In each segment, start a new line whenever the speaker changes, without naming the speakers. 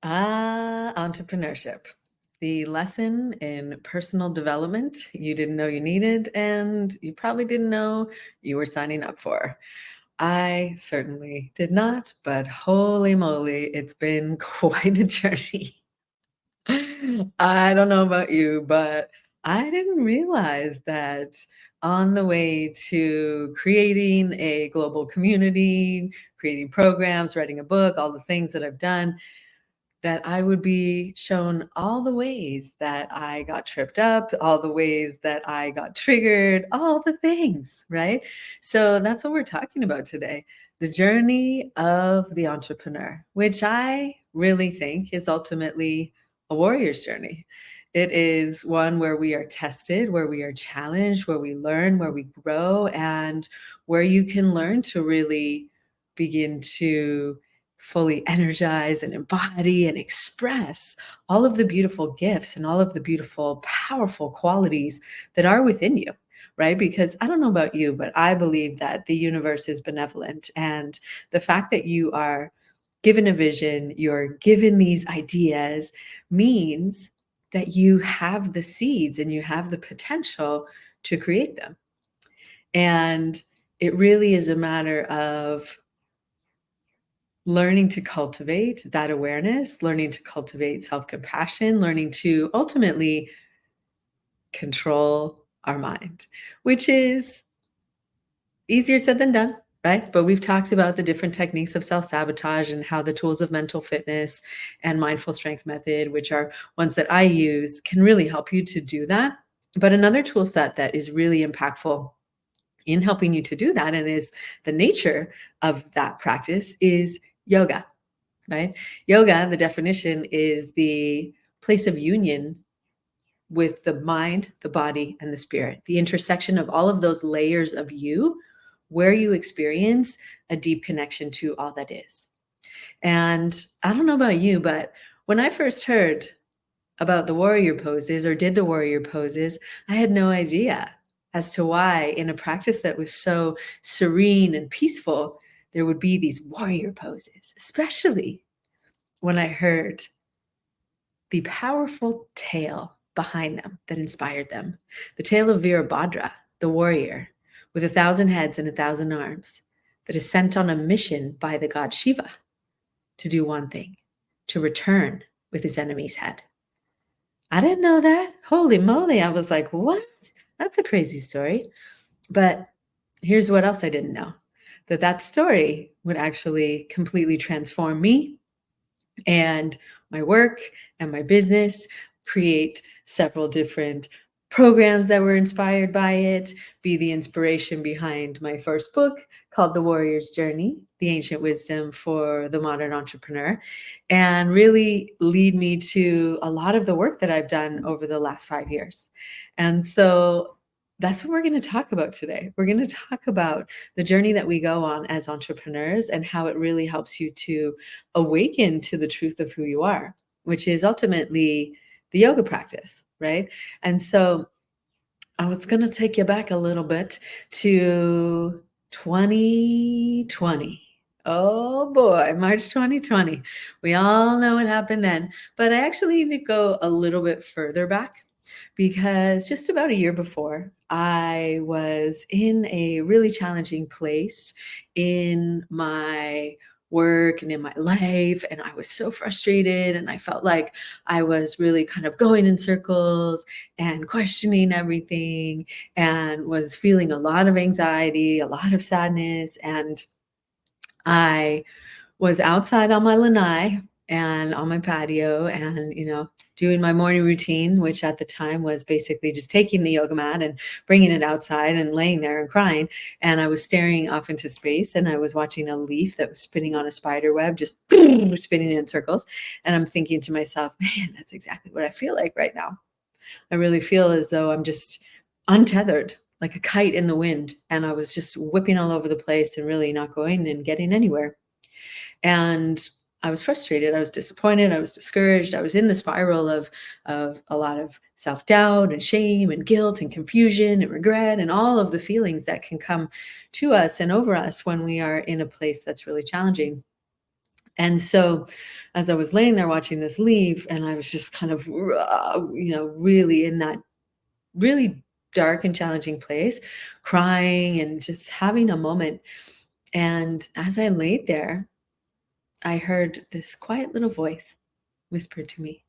Entrepreneurship. The lesson in personal development you didn't know you needed, and you probably didn't know you were signing up for. I certainly did not, but holy moly, it's been quite a journey. I don't know about you, but I didn't realize that on the way to creating a global community, creating programs, writing a book, all the things that I've done, that I would be shown all the ways that I got tripped up, all the ways that I got triggered, all the things, right? So that's what we're talking about today, the journey of the entrepreneur, which I really think is ultimately a warrior's journey. It is one where we are tested, where we are challenged, where we learn, where we grow, and where you can learn to really begin to fully energize and embody and express all of the beautiful gifts and all of the beautiful, powerful qualities that are within you, right? Because I don't know about you, but I believe that the universe is benevolent. And the fact that you are given a vision, you're given these ideas means that you have the seeds and you have the potential to create them. And it really is a matter of learning to cultivate that awareness, learning to cultivate self-compassion, learning to ultimately control our mind, which is easier said than done, right? But we've talked about the different techniques of self-sabotage and how the tools of mental fitness and mindful strength method, which are ones that I use, can really help you to do that. But another tool set that is really impactful in helping you to do that, and is the nature of that practice, is yoga, right? Yoga, the definition is the place of union with the mind, the body, and the spirit, the intersection of all of those layers of you, where you experience a deep connection to all that is. And I don't know about you, but when I first heard about the warrior poses or did the warrior poses, I had no idea as to why in a practice that was so serene and peaceful, there would be these warrior poses, especially when I heard the powerful tale behind them that inspired them. The tale of Virabhadra, the warrior, with 1,000 heads and 1,000 arms, that is sent on a mission by the god Shiva to do one thing, to return with his enemy's head. I didn't know that. Holy moly. I was like, what? That's a crazy story. But here's what else I didn't know, that story would actually completely transform me and my work and my business, create several different programs that were inspired by it, be the inspiration behind my first book called The Warrior's Journey, The Ancient Wisdom for the Modern Entrepreneur, and really lead me to a lot of the work that I've done over the last 5 years. And so that's what we're going to talk about today. We're going to talk about the journey that we go on as entrepreneurs and how it really helps you to awaken to the truth of who you are, which is ultimately the yoga practice, right? And so I was going to take you back a little bit to 2020. Oh boy, March 2020. We all know what happened then, but I actually need to go a little bit further back, because just about a year before, I was in a really challenging place in my work and in my life, and I was so frustrated, and I felt like I was really kind of going in circles and questioning everything, and was feeling a lot of anxiety, a lot of sadness. And I was outside on my lanai and on my patio, and doing my morning routine, which at the time was basically just taking the yoga mat and bringing it outside and laying there and crying. And I was staring off into space, and I was watching a leaf that was spinning on a spider web, just spinning in circles. And I'm thinking to myself, man, that's exactly what I feel like right now. I really feel as though I'm just untethered, like a kite in the wind. And I was just whipping all over the place and really not going and getting anywhere. And I was frustrated. I was disappointed. I was discouraged. I was in the spiral of a lot of self-doubt and shame and guilt and confusion and regret and all of the feelings that can come to us and over us when we are in a place that's really challenging. And so as I was laying there watching this leave, and I was just kind of, really in that really dark and challenging place, crying and just having a moment. And as I laid there, I heard this quiet little voice whisper to me,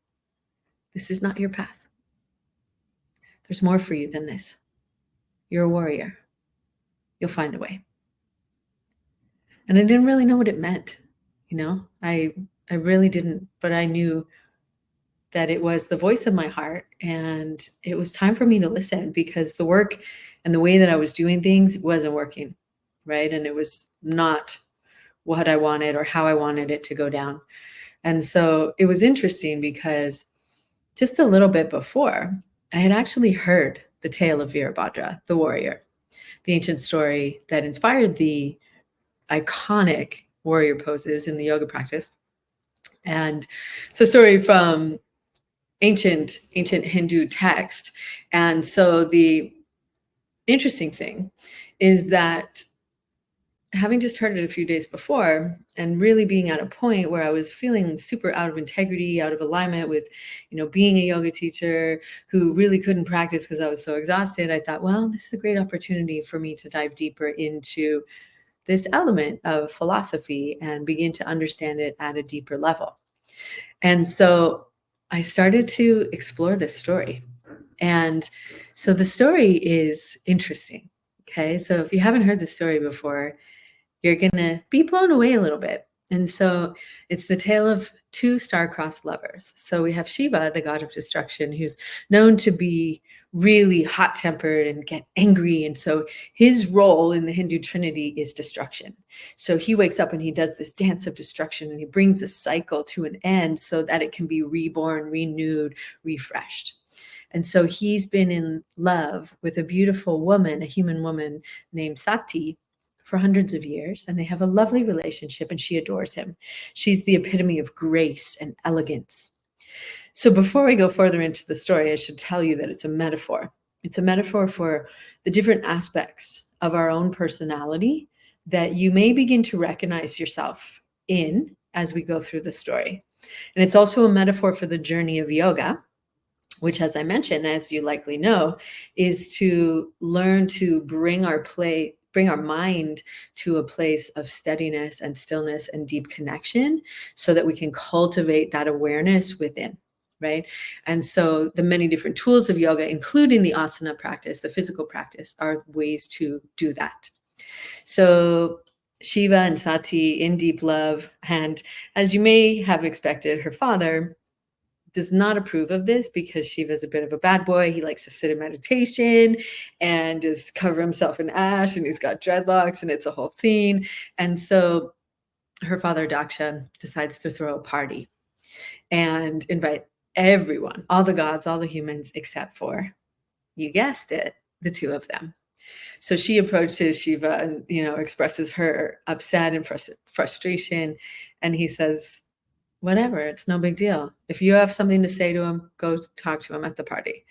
"This is not your path. There's more for you than this. You're a warrior. You'll find a way." And I didn't really know what it meant. I really didn't, but I knew that it was the voice of my heart, and it was time for me to listen, because the work and the way that I was doing things wasn't working, right? And it was not what I wanted or how I wanted it to go down. And so it was interesting because just a little bit before, I had actually heard the tale of Virabhadra, the warrior, the ancient story that inspired the iconic warrior poses in the yoga practice. And it's a story from ancient Hindu text. And so the interesting thing is that, having just heard it a few days before and really being at a point where I was feeling super out of integrity, out of alignment with, being a yoga teacher who really couldn't practice because I was so exhausted, I thought, well, this is a great opportunity for me to dive deeper into this element of philosophy and begin to understand it at a deeper level. And so I started to explore this story. And so the story is interesting. Okay. So if you haven't heard the story before, you're going to be blown away a little bit. And so it's the tale of two star-crossed lovers. So we have Shiva, the god of destruction, who's known to be really hot-tempered and get angry. And so his role in the Hindu trinity is destruction. So he wakes up and he does this dance of destruction, and he brings the cycle to an end so that it can be reborn, renewed, refreshed. And so he's been in love with a beautiful woman, a human woman named Sati, for hundreds of years, and they have a lovely relationship, and she adores him. She's the epitome of grace and elegance. So before we go further into the story, I should tell you that it's a metaphor. It's a metaphor for the different aspects of our own personality that you may begin to recognize yourself in as we go through the story. And it's also a metaphor for the journey of yoga, which, as I mentioned, as you likely know, is to learn to bring our mind to a place of steadiness and stillness and deep connection so that we can cultivate that awareness within, right? And so the many different tools of yoga, including the asana practice, the physical practice, are ways to do that. So Shiva and Sati in deep love, and as you may have expected, her father does not approve of this because Shiva's a bit of a bad boy. He likes to sit in meditation and just cover himself in ash, and he's got dreadlocks, and it's a whole scene. And so her father, Daksha, decides to throw a party and invite everyone, all the gods, all the humans, except for, you guessed it, the two of them. So she approaches Shiva and, expresses her upset and frustration. And he says, whatever, it's no big deal. If you have something to say to him, go talk to him at the party.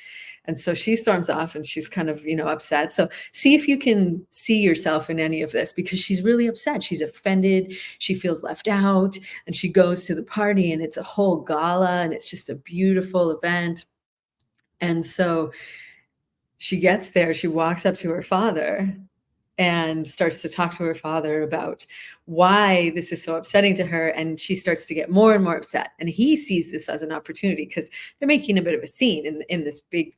And so she storms off, and she's kind of, upset. So see if you can see yourself in any of this, because she's really upset. She's offended. She feels left out, and she goes to the party, and it's a whole gala, and it's just a beautiful event. And so she gets there, she walks up to her father and starts to talk to her father about why this is so upsetting to her. And she starts to get more and more upset. And he sees this as an opportunity because they're making a bit of a scene in this big,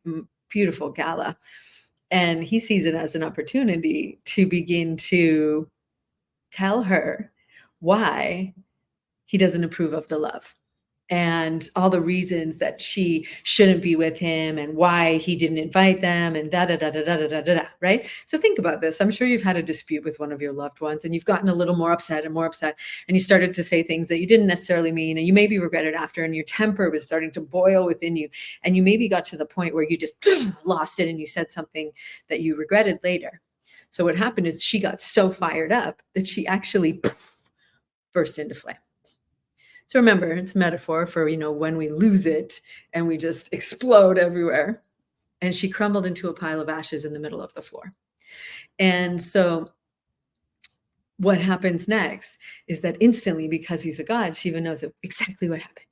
beautiful gala. And he sees it as an opportunity to begin to tell her why he doesn't approve of the love, and all the reasons that she shouldn't be with him, and why he didn't invite them, and da da da da da da da da, right? So think about this. I'm sure you've had a dispute with one of your loved ones, and you've gotten a little more upset, and you started to say things that you didn't necessarily mean, and you maybe regretted after, and your temper was starting to boil within you, and you maybe got to the point where you just lost it, and you said something that you regretted later. So what happened is she got so fired up that she actually burst into flames. So remember, it's a metaphor for, when we lose it and we just explode everywhere. And she crumbled into a pile of ashes in the middle of the floor. And so what happens next is that instantly, because he's a god, Shiva knows exactly what happened.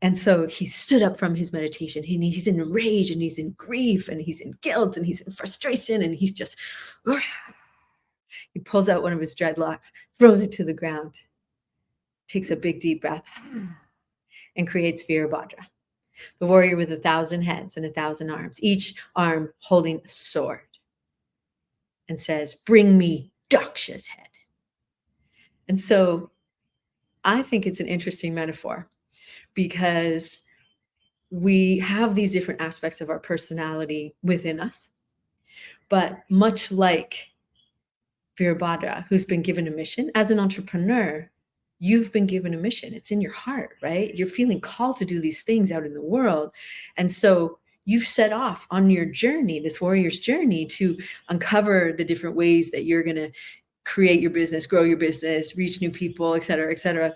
And so he stood up from his meditation, and he's in rage, and he's in grief, and he's in guilt, and he's in frustration, and he's just, he pulls out one of his dreadlocks, throws it to the ground, takes a big deep breath, and creates Virabhadra, the warrior with 1,000 heads and 1,000 arms, each arm holding a sword, and says, "Bring me Daksha's head." And so I think it's an interesting metaphor, because we have these different aspects of our personality within us. But much like Virabhadra, who's been given a mission, as an entrepreneur, you've been given a mission. It's in your heart, right? You're feeling called to do these things out in the world. And so you've set off on your journey, this warrior's journey, to uncover the different ways that you're going to create your business, grow your business, reach new people, et cetera, et cetera.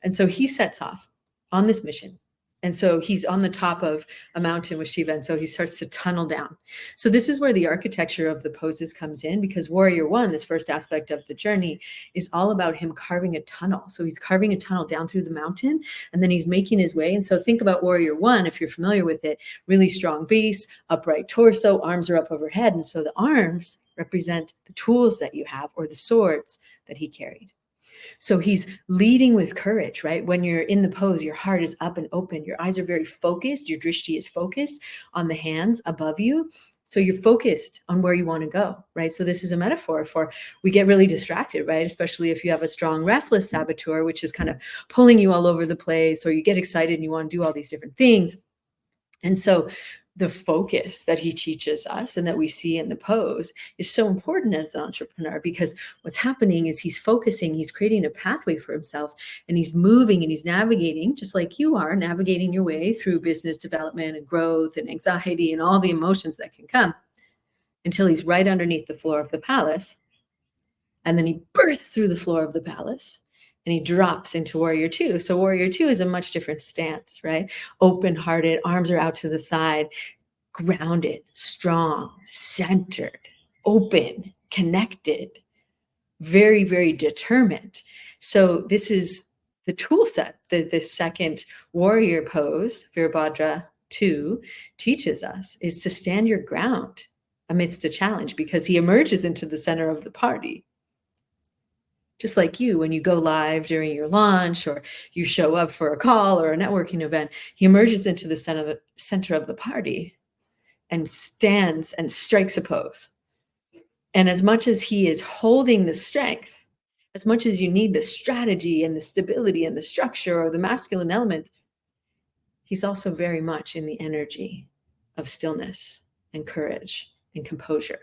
And so he sets off on this mission. And so he's on the top of a mountain with Shiva, and so he starts to tunnel down. So this is where the architecture of the poses comes in, because Warrior One, this first aspect of the journey, is all about him carving a tunnel. So he's carving a tunnel down through the mountain, and then he's making his way. And so think about Warrior One, if you're familiar with it, really strong base, upright torso, arms are up overhead. And so the arms represent the tools that you have, or the swords that he carried. So he's leading with courage, right? When you're in the pose, your heart is up and open. Your eyes are very focused. Your drishti is focused on the hands above you. So you're focused on where you want to go, right? So this is a metaphor for, we get really distracted, right? Especially if you have a strong restless saboteur, which is kind of pulling you all over the place, or you get excited and you want to do all these different things. And so the focus that he teaches us and that we see in the pose is so important as an entrepreneur, because what's happening is he's focusing, he's creating a pathway for himself, and he's moving and he's navigating, just like you are navigating your way through business development and growth and anxiety and all the emotions that can come, until he's right underneath the floor of the palace. And then he bursts through the floor of the palace, and he drops into Warrior Two. So Warrior Two is a much different stance, right? Open-hearted, arms are out to the side, grounded, strong, centered, open, connected, very, very determined. So this is the tool set that this second warrior pose, Virabhadra 2, teaches us, is to stand your ground amidst a challenge, because he emerges into the center of the party. Just like you, when you go live during your launch, or you show up for a call or a networking event, he emerges into the center of the party and stands and strikes a pose. And as much as he is holding the strength, as much as you need the strategy and the stability and the structure, or the masculine element, he's also very much in the energy of stillness and courage and composure.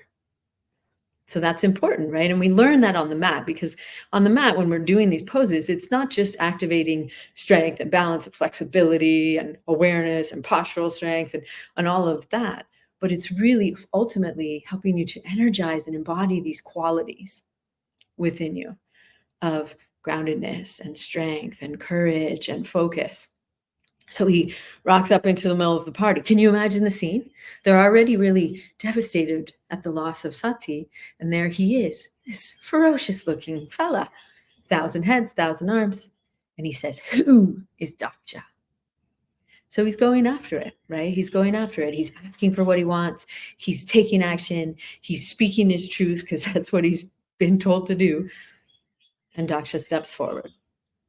So that's important, right? And we learn that on the mat, because on the mat, when we're doing these poses, it's not just activating strength and balance and flexibility and awareness and postural strength and all of that, but it's really ultimately helping you to energize and embody these qualities within you of groundedness and strength and courage and focus. So he rocks up into the middle of the party. Can you imagine the scene? They're already really devastated at the loss of Sati. And there he is, this ferocious looking fella, 1,000 heads, 1,000 arms. And he says, "Who is Daksha?" So he's going after it, right? He's going after it. He's asking for what he wants. He's taking action. He's speaking his truth, because that's what he's been told to do. And Daksha steps forward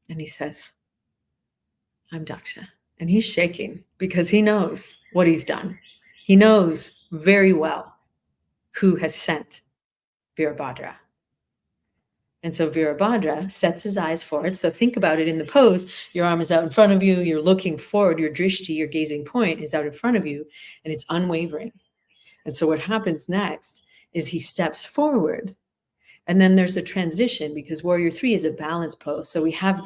and he says, "I'm Daksha." And he's shaking, because he knows what he's done. He knows very well who has sent Virabhadra. And so Virabhadra sets his eyes forward. So think about it in the pose. Your arm is out in front of you. You're looking forward. Your drishti, your gazing point, is out in front of you, and it's unwavering. And so what happens next is he steps forward, and then there's a transition, because Warrior 3 is a balance pose. So we have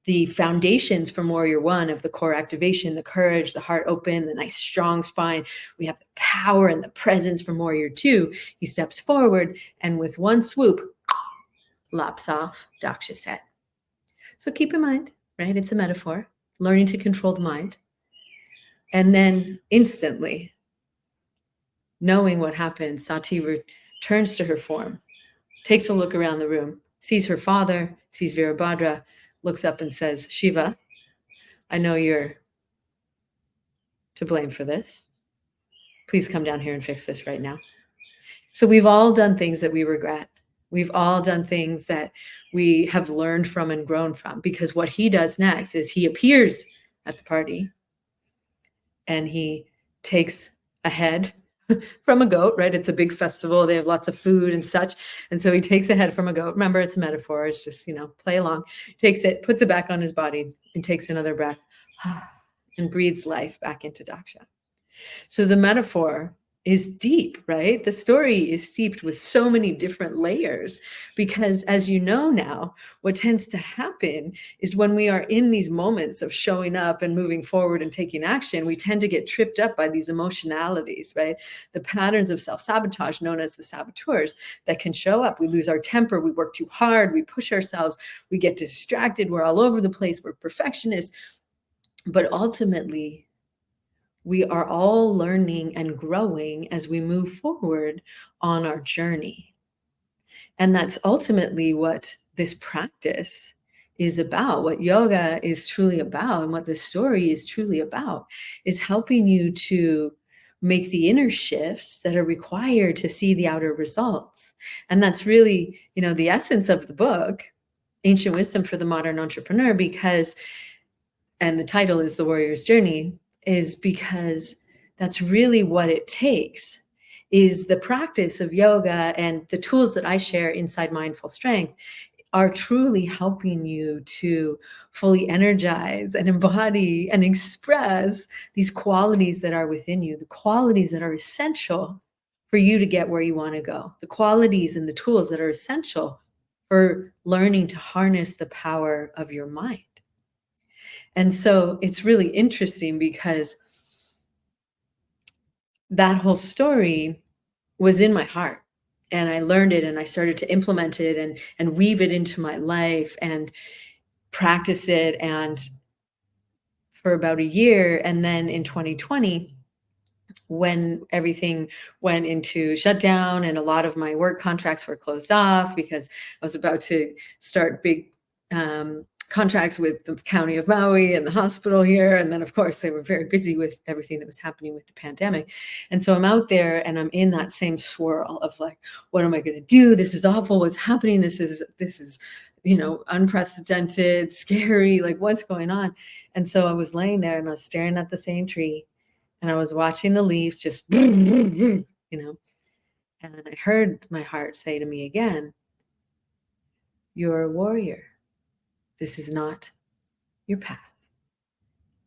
the foundations from Warrior One of the core activation, the courage, the heart open, the nice strong spine. We have the power and the presence from Warrior Two. He steps forward, and with one swoop, lops off Daksha's head. So keep in mind, right? It's a metaphor, learning to control the mind. And then instantly, knowing what happens, Sati returns to her form, takes a look around the room, sees her father, sees Virabhadra, looks up and says, Shiva, I know you're to blame for this. Please come down here and fix this right now. So we've all done things that we regret. We've all done things that we have learned from and grown from, because what he does next is he appears at the party and he takes a head from a goat, right? It's a big festival. They have lots of food and such. And so he takes a head from a goat. Remember, it's a metaphor. It's just, play along. Takes it, puts it back on his body, and takes another breath and breathes life back into Daksha. So the metaphor is deep, right? The story is steeped with so many different layers, because as you know now, what tends to happen is when we are in these moments of showing up and moving forward and taking action, we tend to get tripped up by these emotionalities, right? The patterns of self-sabotage known as the saboteurs that can show up. We lose our temper, we work too hard, we push ourselves, we get distracted, we're all over the place, we're perfectionists. But ultimately, we are all learning and growing as we move forward on our journey. And that's ultimately what this practice is about, what yoga is truly about, and what the story is truly about, is helping you to make the inner shifts that are required to see the outer results. And that's really, the essence of the book, Ancient Wisdom for the Modern Entrepreneur, and the title is The Warrior's Journey, is because that's really what it takes, is the practice of yoga, and the tools that I share inside Mindful Strength are truly helping you to fully energize and embody and express these qualities that are within you, the qualities that are essential for you to get where you want to go, the qualities and the tools that are essential for learning to harness the power of your mind. And so it's really interesting because that whole story was in my heart, and I learned it, and I started to implement it and weave it into my life and practice it. And for about a year, and then in 2020, when everything went into shutdown and a lot of my work contracts were closed off because I was about to start big contracts with the county of Maui and the hospital here. And then, of course, they were very busy with everything that was happening with the pandemic. And so I'm out there and I'm in that same swirl of like, what am I going to do? This is awful. What's happening? This is, unprecedented, scary, like what's going on? And so I was laying there and I was staring at the same tree, and I was watching the leaves just, and I heard my heart say to me again, you're a warrior. This is not your path.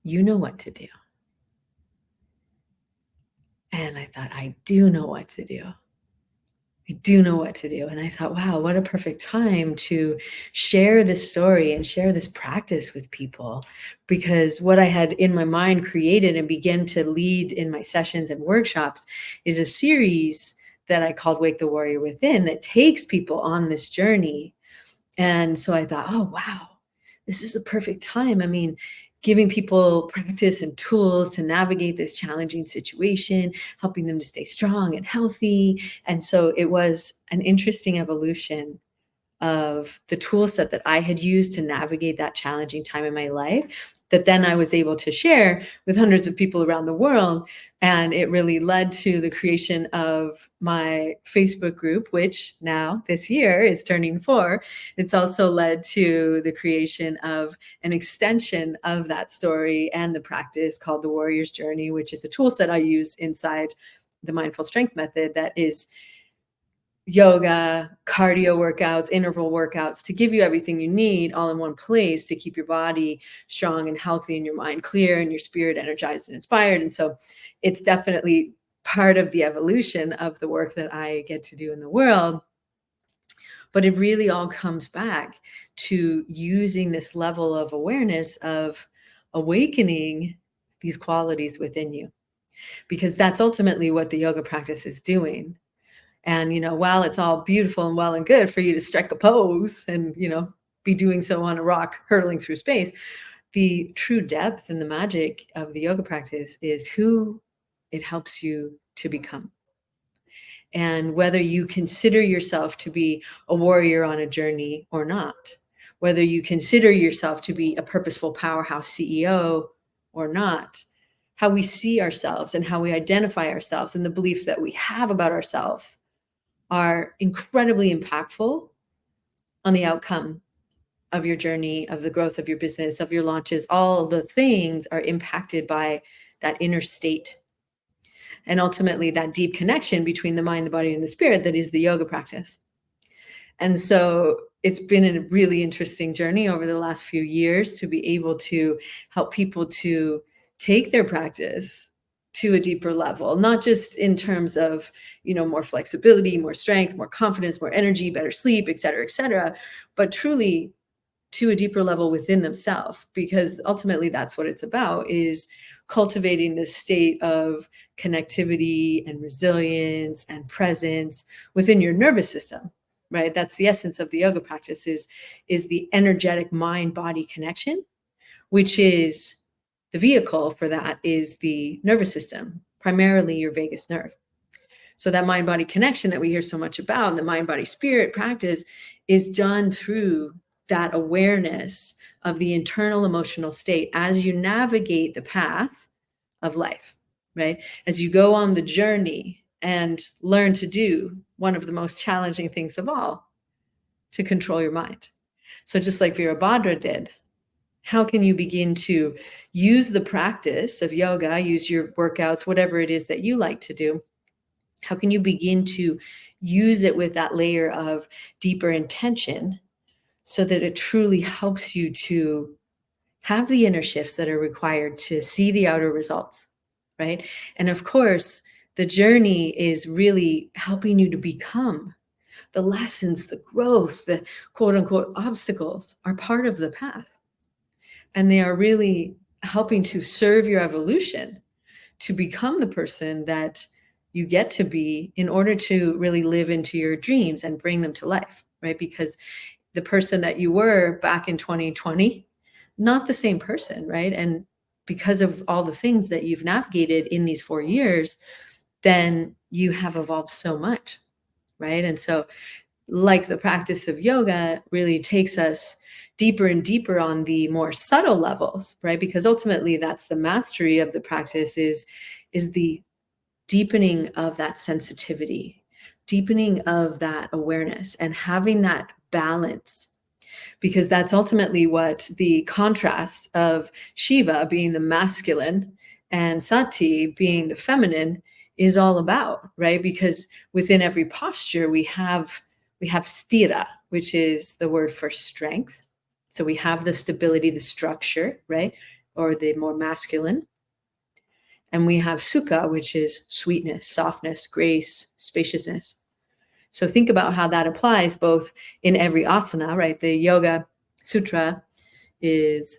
You know what to do. And I thought, I do know what to do. I do know what to do. And I thought, wow, what a perfect time to share this story and share this practice with people, because what I had in my mind created and began to lead in my sessions and workshops is a series that I called Wake the Warrior Within, that takes people on this journey. And so I thought, oh, wow, this is a perfect time. I mean, giving people practice and tools to navigate this challenging situation, helping them to stay strong and healthy. And so it was an interesting evolution of the tool set that I had used to navigate that challenging time in my life, that then I was able to share with hundreds of people around the world. And it really led to the creation of my Facebook group, which now this year is turning 4. It's also led to the creation of an extension of that story and the practice called The Warrior's Journey, which is a tool set I use inside the Mindful Strength method that is yoga, cardio workouts, interval workouts to give you everything you need all in one place to keep your body strong and healthy and your mind clear and your spirit energized and inspired. And so it's definitely part of the evolution of the work that I get to do in the world. But it really all comes back to using this level of awareness of awakening these qualities within you, because that's ultimately what the yoga practice is doing. And, while it's all beautiful and well and good for you to strike a pose and, be doing so on a rock hurtling through space, the true depth and the magic of the yoga practice is who it helps you to become. and whether you consider yourself to be a warrior on a journey or not, whether you consider yourself to be a purposeful powerhouse CEO or not, how we see ourselves and how we identify ourselves and the belief that we have about ourselves are incredibly impactful on the outcome of your journey, of the growth of your business, of your launches. All the things are impacted by that inner state and ultimately that deep connection between the mind, the body, and the spirit that is the yoga practice. And so it's been a really interesting journey over the last few years to be able to help people to take their practice to a deeper level, not just in terms of, more flexibility, more strength, more confidence, more energy, better sleep, et cetera, but truly to a deeper level within themselves, because ultimately that's what it's about, is cultivating this state of connectivity and resilience and presence within your nervous system, right? That's the essence of the yoga practice, is the energetic mind body connection, which is the vehicle for that is the nervous system, primarily your vagus nerve. So that mind body connection that we hear so much about, and the mind body spirit practice, is done through that awareness of the internal emotional state as you navigate the path of life, right? As you go on the journey and learn to do one of the most challenging things of all, to control your mind. So just like Virabhadra did, how can you begin to use the practice of yoga, use your workouts, whatever it is that you like to do? How can you begin to use it with that layer of deeper intention so that it truly helps you to have the inner shifts that are required to see the outer results, right? And of course, the journey is really helping you to become. The lessons, the growth, the quote unquote obstacles are part of the path. And they are really helping to serve your evolution to become the person that you get to be in order to really live into your dreams and bring them to life, right? Because the person that you were back in 2020, not the same person, right? And because of all the things that you've navigated in these 4 years, then you have evolved so much, right? And so like the practice of yoga really takes us deeper and deeper on the more subtle levels, right? Because ultimately that's the mastery of the practice, is the deepening of that sensitivity, deepening of that awareness, and having that balance. Because that's ultimately what the contrast of Shiva being the masculine and Sati being the feminine is all about, right? Because within every posture we have stira, which is the word for strength. So we have the stability, the structure, right? Or the more masculine. And we have sukha, which is sweetness, softness, grace, spaciousness. So think about how that applies both in every asana, right? The Yoga Sutra is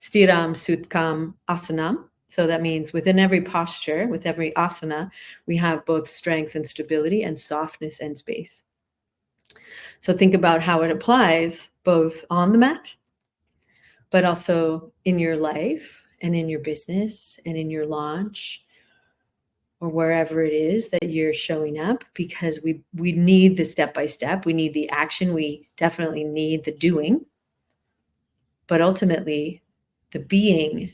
Stiram Sutkam Asanam. So that means within every posture, with every asana, we have both strength and stability and softness and space. So think about how it applies both on the mat, but also in your life and in your business and in your launch, or wherever it is that you're showing up, because we need the step-by-step, we need the action, we definitely need the doing. But ultimately, the being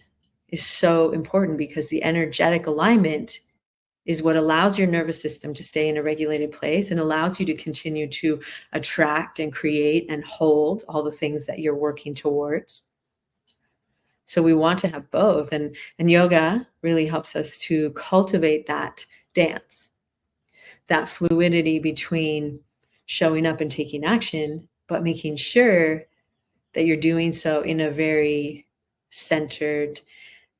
is so important, because the energetic alignment is what allows your nervous system to stay in a regulated place and allows you to continue to attract and create and hold all the things that you're working towards. So we want to have both. And yoga really helps us to cultivate that dance, that fluidity between showing up and taking action, but making sure that you're doing so in a very centered,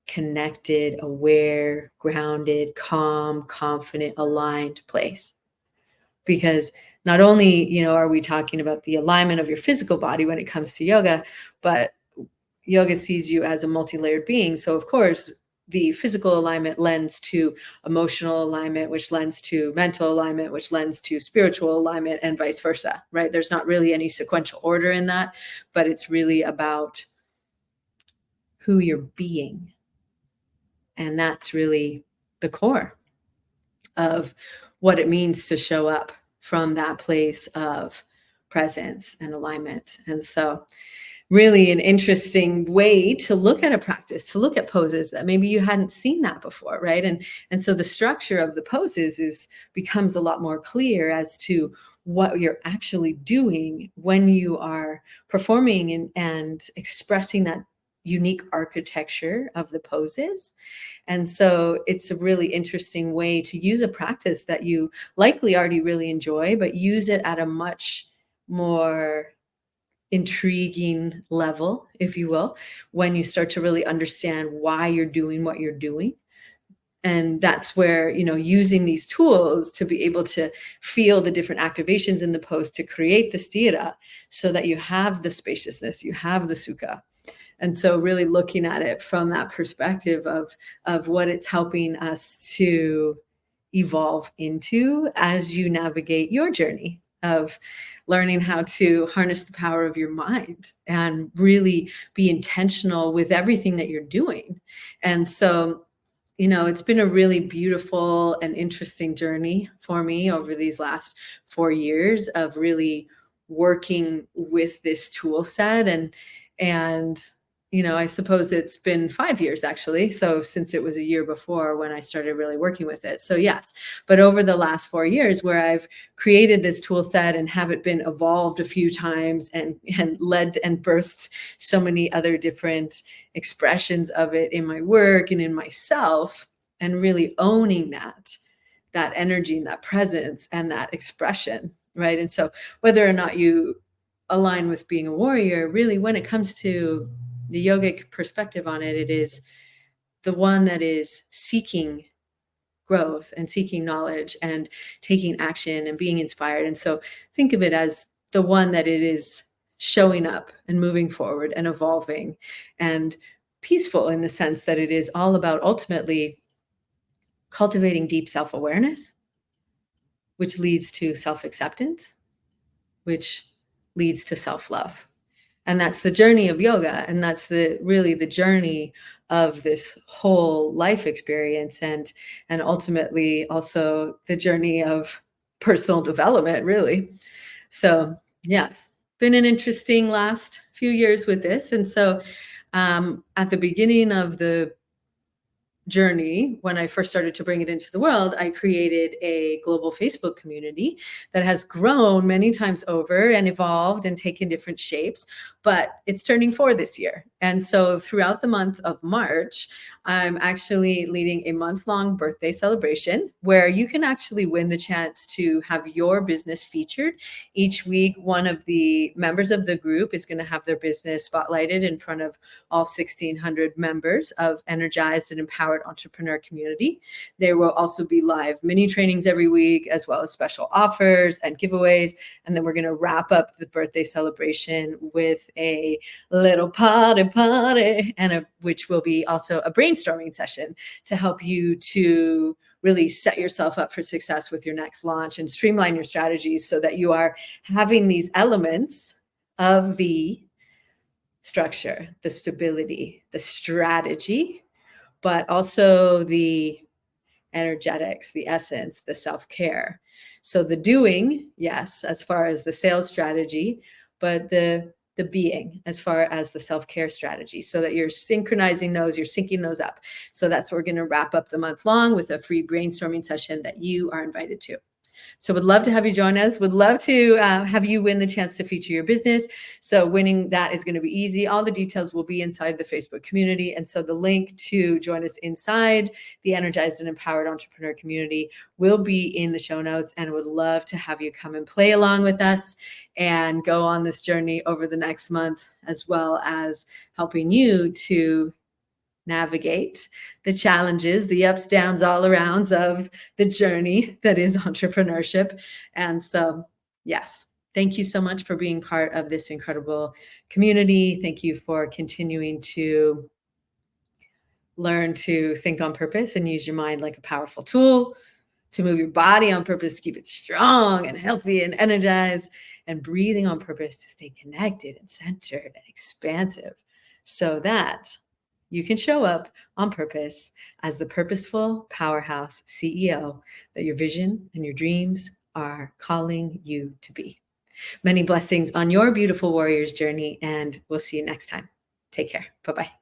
connected, aware, grounded, calm, confident, aligned place. Because not only, are we talking about the alignment of your physical body when it comes to yoga, but yoga sees you as a multi-layered being. So of course, the physical alignment lends to emotional alignment, which lends to mental alignment, which lends to spiritual alignment, and vice versa, right? There's not really any sequential order in that, but it's really about who you're being. And that's really the core. of what it means to show up from that place of presence and alignment. And so really an interesting way to look at a practice, to look at poses that maybe you hadn't seen that before, right? And so the structure of the poses is becomes a lot more clear as to what you're actually doing when you are performing and expressing that unique architecture of the poses. And so it's a really interesting way to use a practice that you likely already really enjoy, but use it at a much more intriguing level, if you will, when you start to really understand why you're doing what you're doing. And that's where, using these tools to be able to feel the different activations in the pose to create the stira so that you have the spaciousness, you have the sukha. And so really looking at it from that perspective of what it's helping us to evolve into as you navigate your journey of learning how to harness the power of your mind and really be intentional with everything that you're doing. And so, it's been a really beautiful and interesting journey for me over these last 4 years of really working with this tool set. And I suppose it's been 5 years actually. So since it was a year before when I started really working with it. So yes, but over the last 4 years where I've created this tool set and have it been evolved a few times and led and birthed so many other different expressions of it in my work and in myself, and really owning that energy and that presence and that expression, right? And so whether or not you align with being a warrior, really when it comes to the yogic perspective on it, it is the one that is seeking growth and seeking knowledge and taking action and being inspired. And so think of it as the one that it is showing up and moving forward and evolving and peaceful in the sense that it is all about ultimately cultivating deep self-awareness, which leads to self-acceptance, which leads to self-love. And that's the journey of yoga. And that's really the journey of this whole life experience and ultimately also the journey of personal development, really. So yes, been an interesting last few years with this. And so at the beginning of the journey, when I first started to bring it into the world, I created a global Facebook community that has grown many times over and evolved and taken different shapes, but it's turning 4 this year. And so throughout the month of March, I'm actually leading a month-long birthday celebration where you can actually win the chance to have your business featured. Each week, one of the members of the group is going to have their business spotlighted in front of all 1,600 members of Energized and Empowered Entrepreneur Community. There will also be live mini trainings every week, as well as special offers and giveaways. And then we're going to wrap up the birthday celebration with a little party, and which will be also a brainstorming session to help you to really set yourself up for success with your next launch and streamline your strategies so that you are having these elements of the structure, the stability, the strategy, but also the energetics, the essence, the self-care. So the doing, yes, as far as the sales strategy, but the being as far as the self-care strategy, so that you're synchronizing those, you're syncing those up. So that's what we're going to wrap up the month long with a free brainstorming session that you are invited to. So would love to have you join us. Would love to have you win the chance to feature your business. So winning that is going to be easy. All the details will be inside the Facebook community. And so the link to join us inside the Energized and Empowered Entrepreneur Community will be in the show notes, and would love to have you come and play along with us and go on this journey over the next month, as well as helping you to navigate the challenges, the ups, downs, all arounds of the journey that is entrepreneurship. And so, yes, thank you so much for being part of this incredible community. Thank you for continuing to learn to think on purpose and use your mind like a powerful tool, to move your body on purpose to keep it strong and healthy and energized, and breathing on purpose to stay connected and centered and expansive, so that you can show up on purpose as the purposeful powerhouse CEO that your vision and your dreams are calling you to be. Many blessings on your beautiful warrior's journey, and we'll see you next time. Take care. Bye-bye.